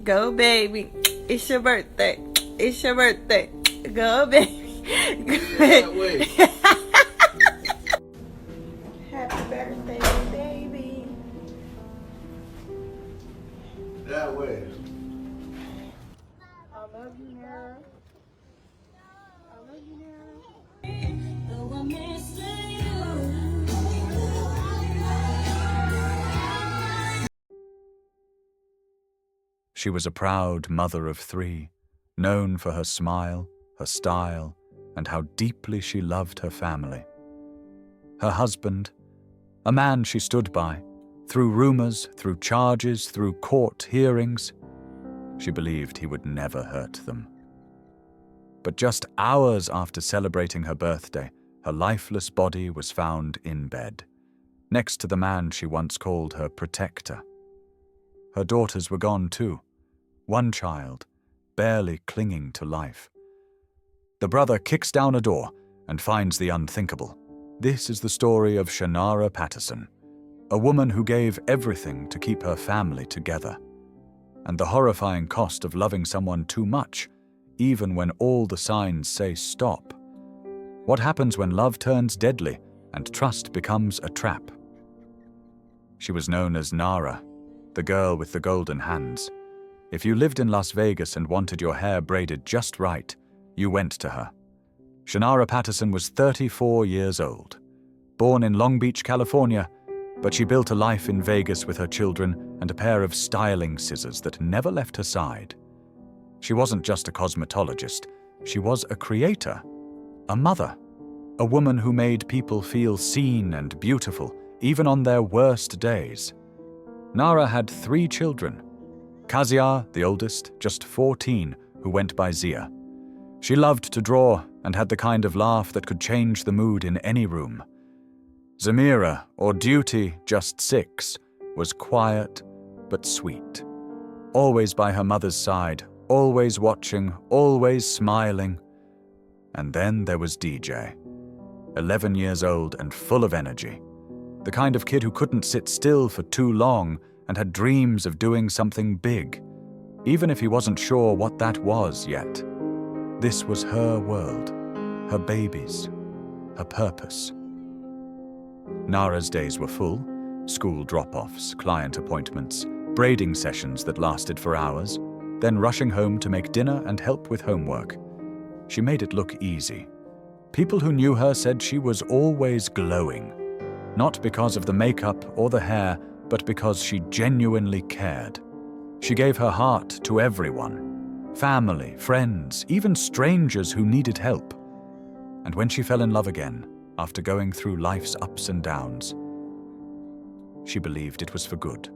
Go, baby. It's your birthday. It's your birthday. Go, baby. That way. Happy birthday, baby. That way. I love you, Nara. I love you, Nara. She was a proud mother of 3, known for her smile, her style, and how deeply she loved her family. Her husband, a man she stood by, through rumors, through charges, through court hearings, she believed he would never hurt them. But just hours after celebrating her birthday, her lifeless body was found in bed, next to the man she once called her protector. Her daughters were gone too, one child, barely clinging to life. The brother kicks down a door and finds the unthinkable. This is the story of Shannara Patterson, a woman who gave everything to keep her family together, and the horrifying cost of loving someone too much, even when all the signs say stop. What happens when love turns deadly and trust becomes a trap? She was known as Nara, the girl with the golden hands. If you lived in Las Vegas and wanted your hair braided just right, you went to her. Shannara Patterson was 34 years old, born in Long Beach, California, but she built a life in Vegas with her children and a pair of styling scissors that never left her side. She wasn't just a cosmetologist, she was a creator, a mother, a woman who made people feel seen and beautiful, even on their worst days. Nara had 3 children. Kaziar, the oldest, just 14, who went by Zia. She loved to draw and had the kind of laugh that could change the mood in any room. Zamira, or Duty, just 6, was quiet but sweet. Always by her mother's side, always watching, always smiling. And then there was DJ, 11 years old and full of energy. The kind of kid who couldn't sit still for too long and had dreams of doing something big, even if he wasn't sure what that was yet. This was her world, her babies, her purpose. Nara's days were full: school drop-offs, client appointments, braiding sessions that lasted for hours, then rushing home to make dinner and help with homework. She made it look easy. People who knew her said she was always glowing, not because of the makeup or the hair, but because she genuinely cared. She gave her heart to everyone, family, friends, even strangers who needed help. And when she fell in love again, after going through life's ups and downs, she believed it was for good.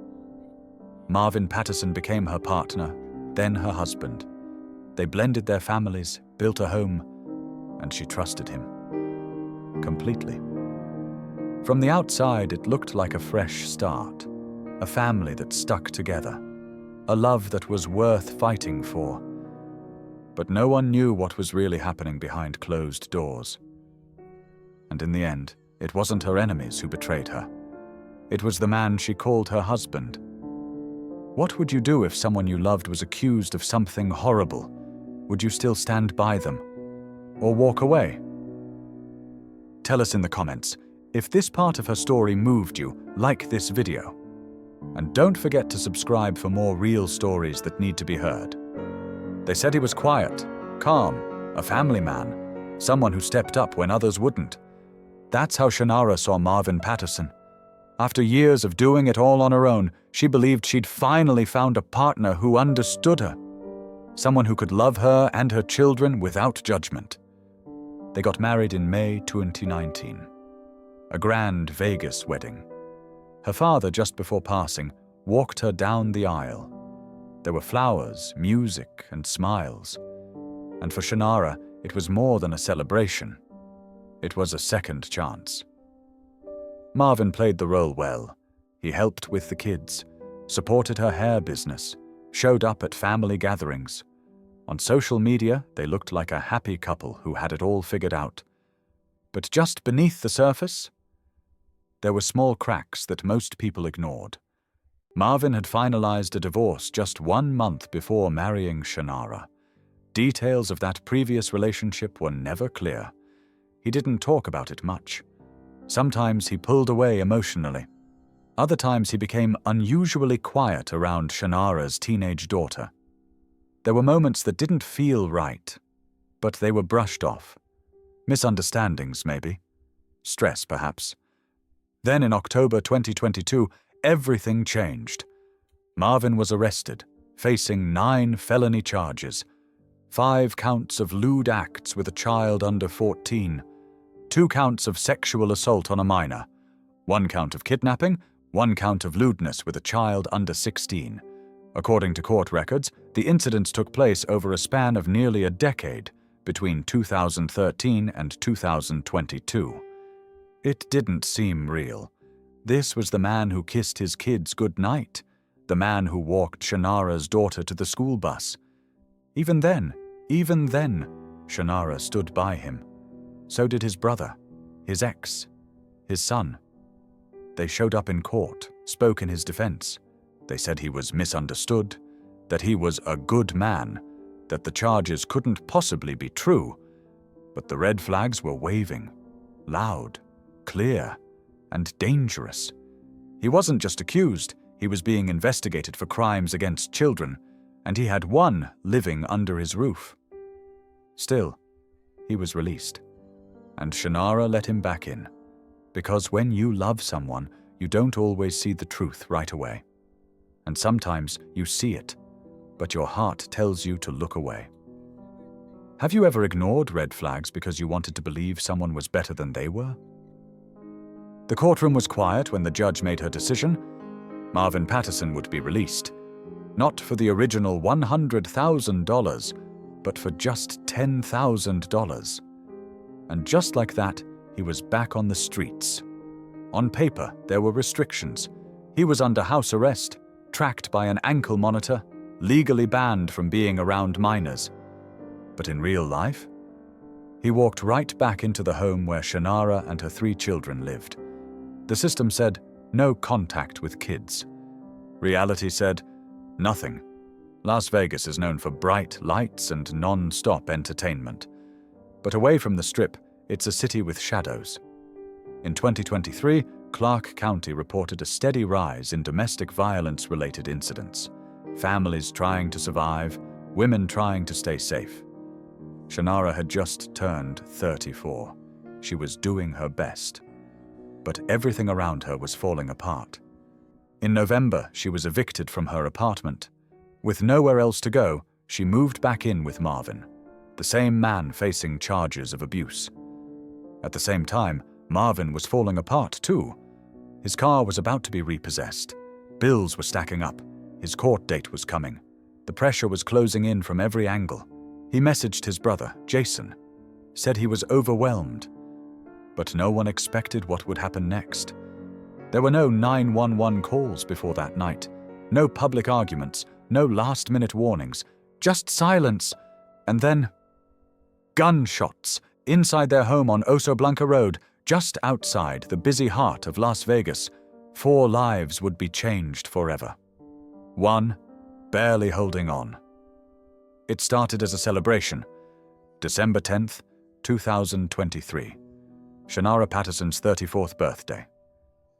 Marvin Patterson became her partner, then her husband. They blended their families, built a home, and she trusted him completely. From the outside, it looked like a fresh start, a family that stuck together, a love that was worth fighting for. But no one knew what was really happening behind closed doors. And in the end, it wasn't her enemies who betrayed her. It was the man she called her husband. What would you do if someone you loved was accused of something horrible? Would you still stand by them? Or walk away? Tell us in the comments. If this part of her story moved you, like this video. And don't forget to subscribe for more real stories that need to be heard. They said he was quiet, calm, a family man, someone who stepped up when others wouldn't. That's how Shannara saw Marvin Patterson. After years of doing it all on her own, she believed she'd finally found a partner who understood her, someone who could love her and her children without judgment. They got married in May 2019. A grand Vegas wedding. Her father, just before passing, walked her down the aisle. There were flowers, music, and smiles. And for Shannara, it was more than a celebration. It was a second chance. Marvin played the role well. He helped with the kids, supported her hair business, showed up at family gatherings. On social media, they looked like a happy couple who had it all figured out. But just beneath the surface, there were small cracks that most people ignored. Marvin had finalized a divorce just 1 month before marrying Shannara. Details of that previous relationship were never clear. He didn't talk about it much. Sometimes he pulled away emotionally. Other times he became unusually quiet around Shannara's teenage daughter. There were moments that didn't feel right, but they were brushed off. Misunderstandings, maybe. Stress, perhaps. Then in October 2022, everything changed. Marvin was arrested, facing 9 felony charges, 5 counts of lewd acts with a child under 14, 2 counts of sexual assault on a minor, 1 count of kidnapping, 1 count of lewdness with a child under 16. According to court records, the incidents took place over a span of nearly a decade, between 2013 and 2022. It didn't seem real. This was the man who kissed his kids goodnight, the man who walked Shannara's daughter to the school bus. Even then, Shannara stood by him. So did his brother, his ex, his son. They showed up in court, spoke in his defense. They said he was misunderstood, that he was a good man, that the charges couldn't possibly be true, but the red flags were waving, loud, clear, and dangerous. He wasn't just accused, he was being investigated for crimes against children, and he had 1 living under his roof. Still, he was released, and Shannara let him back in, because when you love someone, you don't always see the truth right away. And sometimes you see it, but your heart tells you to look away. Have you ever ignored red flags because you wanted to believe someone was better than they were? The courtroom was quiet when the judge made her decision. Marvin Patterson would be released, not for the original $100,000, but for just $10,000. And just like that, he was back on the streets. On paper, there were restrictions. He was under house arrest, tracked by an ankle monitor, legally banned from being around minors. But in real life, he walked right back into the home where Shannara and her 3 children lived. The system said, no contact with kids. Reality said, nothing. Las Vegas is known for bright lights and non-stop entertainment. But away from the Strip, it's a city with shadows. In 2023, Clark County reported a steady rise in domestic violence-related incidents. Families trying to survive, women trying to stay safe. Shannara had just turned 34. She was doing her best. But everything around her was falling apart. In November, she was evicted from her apartment. With nowhere else to go, she moved back in with Marvin, the same man facing charges of abuse. At the same time, Marvin was falling apart too. His car was about to be repossessed. Bills were stacking up. His court date was coming. The pressure was closing in from every angle. He messaged his brother, Jason, said he was overwhelmed. But no one expected what would happen next. There were no 911 calls before that night, no public arguments, no last-minute warnings, just silence, and then gunshots inside their home on Oso Blanca Road, just outside the busy heart of Las Vegas. 4 lives would be changed forever. 1 barely holding on. It started as a celebration. December 10th, 2023. Shannara Patterson's 34th birthday.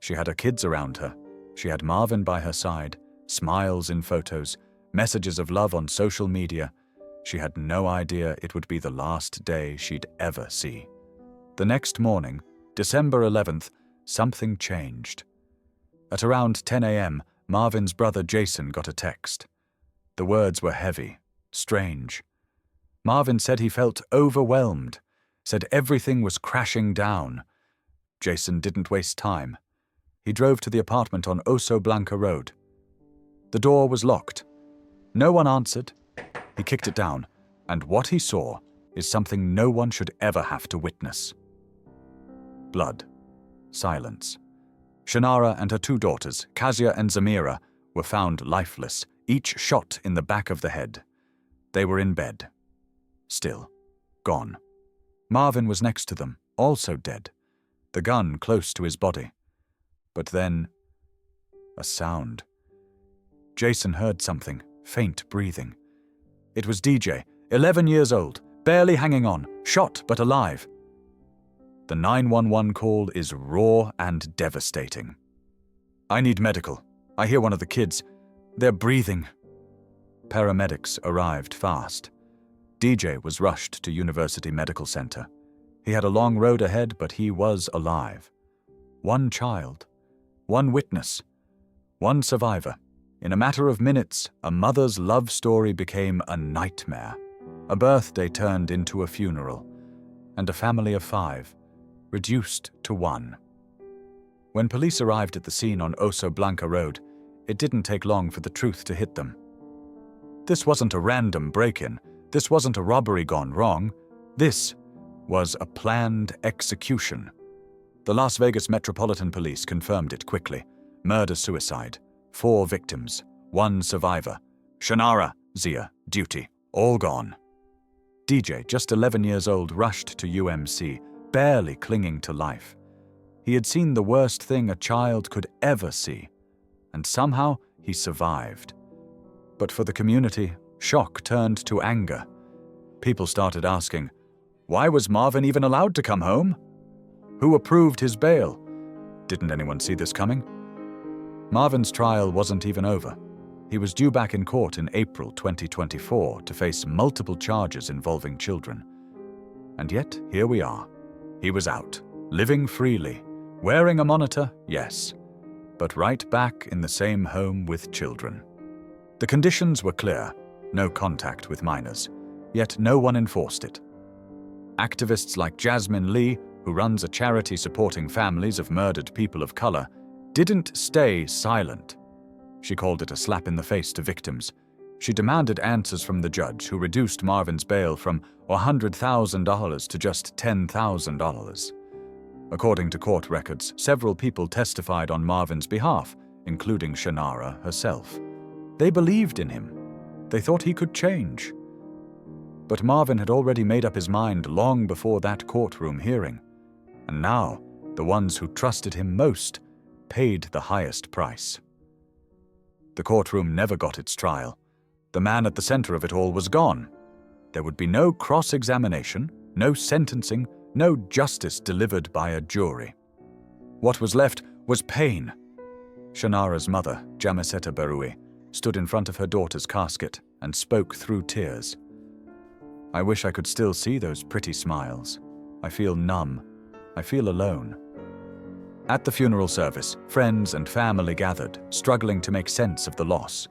She had her kids around her. She had Marvin by her side, smiles in photos, messages of love on social media. She had no idea it would be the last day she'd ever see. The next morning, December 11th, something changed. At around 10 a.m., Marvin's brother Jason got a text. The words were heavy, strange. Marvin said he felt overwhelmed, said everything was crashing down. Jason didn't waste time. He drove to the apartment on Oso Blanca Road. The door was locked. No one answered. He kicked it down, and what he saw is something no one should ever have to witness. Blood. Silence. Shannara and her 2 daughters, Kazia and Zamira, were found lifeless, each shot in the back of the head. They were in bed. Still. Gone. Marvin was next to them, also dead, the gun close to his body. But then, a sound. Jason heard something, faint breathing. It was DJ, 11 years old, barely hanging on, shot but alive. The 911 call is raw and devastating. "I need medical. I hear one of the kids. They're breathing." Paramedics arrived fast. DJ was rushed to University Medical Center. He had a long road ahead, but he was alive. One child, one witness, one survivor. In a matter of minutes, a mother's love story became a nightmare. A birthday turned into a funeral, and a family of 5 reduced to 1. When police arrived at the scene on Oso Blanca Road, it didn't take long for the truth to hit them. This wasn't a random break-in. This wasn't a robbery gone wrong. This was a planned execution. The Las Vegas Metropolitan Police confirmed it quickly. Murder-suicide. 4 victims. 1 survivor. Shannara, Zia, Duty. All gone. DJ, just 11 years old, rushed to UMC, barely clinging to life. He had seen the worst thing a child could ever see, and somehow he survived. But for the community, shock turned to anger. People started asking, why was Marvin even allowed to come home? Who approved his bail? Didn't anyone see this coming? Marvin's trial wasn't even over. He was due back in court in April 2024 to face multiple charges involving children. And yet, here we are. He was out, living freely, wearing a monitor, yes, but right back in the same home with children. The conditions were clear, no contact with minors, yet no one enforced it. Activists like Jasmine Lee, who runs a charity supporting families of murdered people of color, didn't stay silent. She called it a slap in the face to victims. She demanded answers from the judge, who reduced Marvin's bail from $100,000 to just $10,000. According to court records, several people testified on Marvin's behalf, including Shannara herself. They believed in him. They thought he could change. But Marvin had already made up his mind long before that courtroom hearing. And now, the ones who trusted him most paid the highest price. The courtroom never got its trial. The man at the center of it all was gone. There would be no cross-examination, no sentencing, no justice delivered by a jury. What was left was pain. Shannara's mother, Jamiseta Berui, stood in front of her daughter's casket and spoke through tears. I wish I could still see those pretty smiles. I feel numb. I feel alone. At the funeral service, friends and family gathered, struggling to make sense of the loss.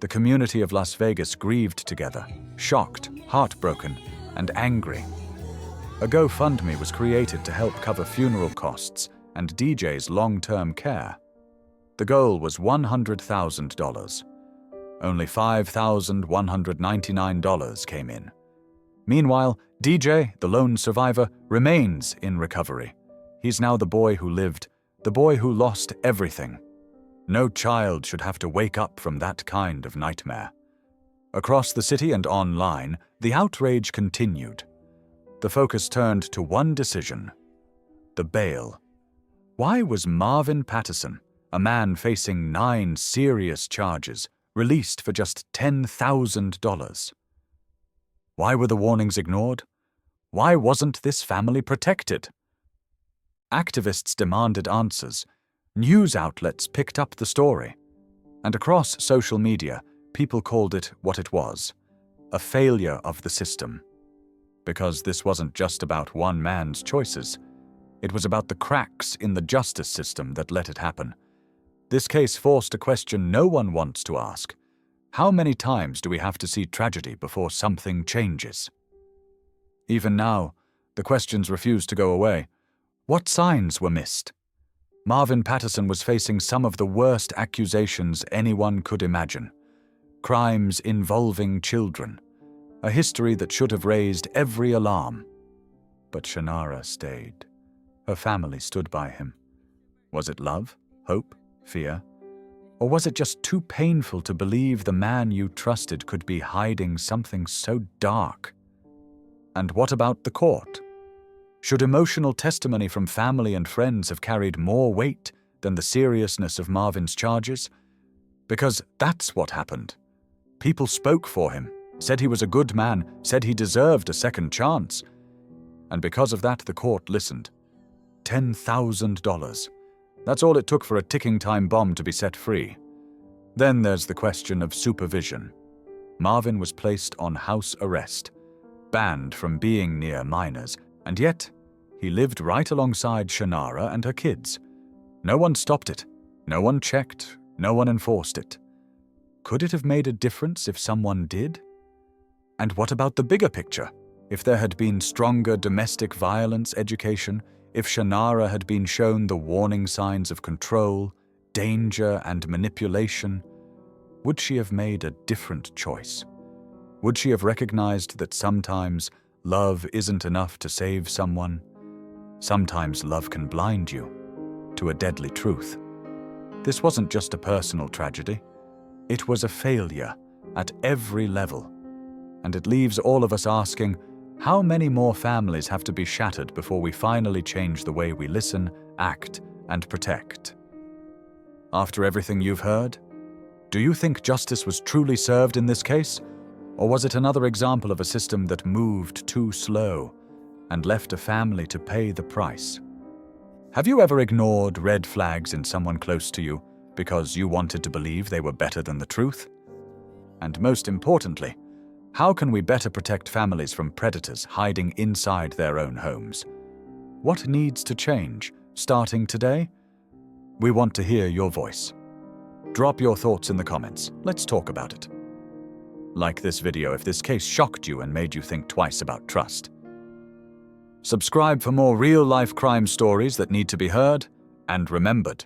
The community of Las Vegas grieved together, shocked, heartbroken, and angry. A GoFundMe was created to help cover funeral costs and DJ's long-term care. The goal was $100,000. Only $5,199 came in. Meanwhile, DJ, the lone survivor, remains in recovery. He's now the boy who lived, the boy who lost everything. No child should have to wake up from that kind of nightmare. Across the city and online, the outrage continued. The focus turned to one decision: the bail. Why was Marvin Patterson, a man facing 9 serious charges, released for just $10,000? Why were the warnings ignored? Why wasn't this family protected? Activists demanded answers. News outlets picked up the story. And across social media, people called it what it was: a failure of the system. Because this wasn't just about one man's choices. It was about the cracks in the justice system that let it happen. This case forced a question no one wants to ask. How many times do we have to see tragedy before something changes? Even now, the questions refuse to go away. What signs were missed? Marvin Patterson was facing some of the worst accusations anyone could imagine. Crimes involving children. A history that should have raised every alarm. But Shannara stayed. Her family stood by him. Was it love, hope, fear? Or was it just too painful to believe the man you trusted could be hiding something so dark? And what about the court? Should emotional testimony from family and friends have carried more weight than the seriousness of Marvin's charges? Because that's what happened. People spoke for him, said he was a good man, said he deserved a second chance. And because of that, the court listened. $10,000. That's all it took for a ticking time bomb to be set free. Then there's the question of supervision. Marvin was placed on house arrest, banned from being near minors, and yet he lived right alongside Shannara and her kids. No one stopped it. No one checked. No one enforced it. Could it have made a difference if someone did? And what about the bigger picture? If there had been stronger domestic violence education, if Shannara had been shown the warning signs of control, danger, and manipulation, would she have made a different choice? Would she have recognized that sometimes love isn't enough to save someone? Sometimes love can blind you to a deadly truth. This wasn't just a personal tragedy. It was a failure at every level. And it leaves all of us asking, how many more families have to be shattered before we finally change the way we listen, act, and protect? After everything you've heard, do you think justice was truly served in this case? Or was it another example of a system that moved too slow and left a family to pay the price? Have you ever ignored red flags in someone close to you because you wanted to believe they were better than the truth? And most importantly, how can we better protect families from predators hiding inside their own homes? What needs to change, starting today? We want to hear your voice. Drop your thoughts in the comments. Let's talk about it. Like this video if this case shocked you and made you think twice about trust. Subscribe for more real-life crime stories that need to be heard and remembered.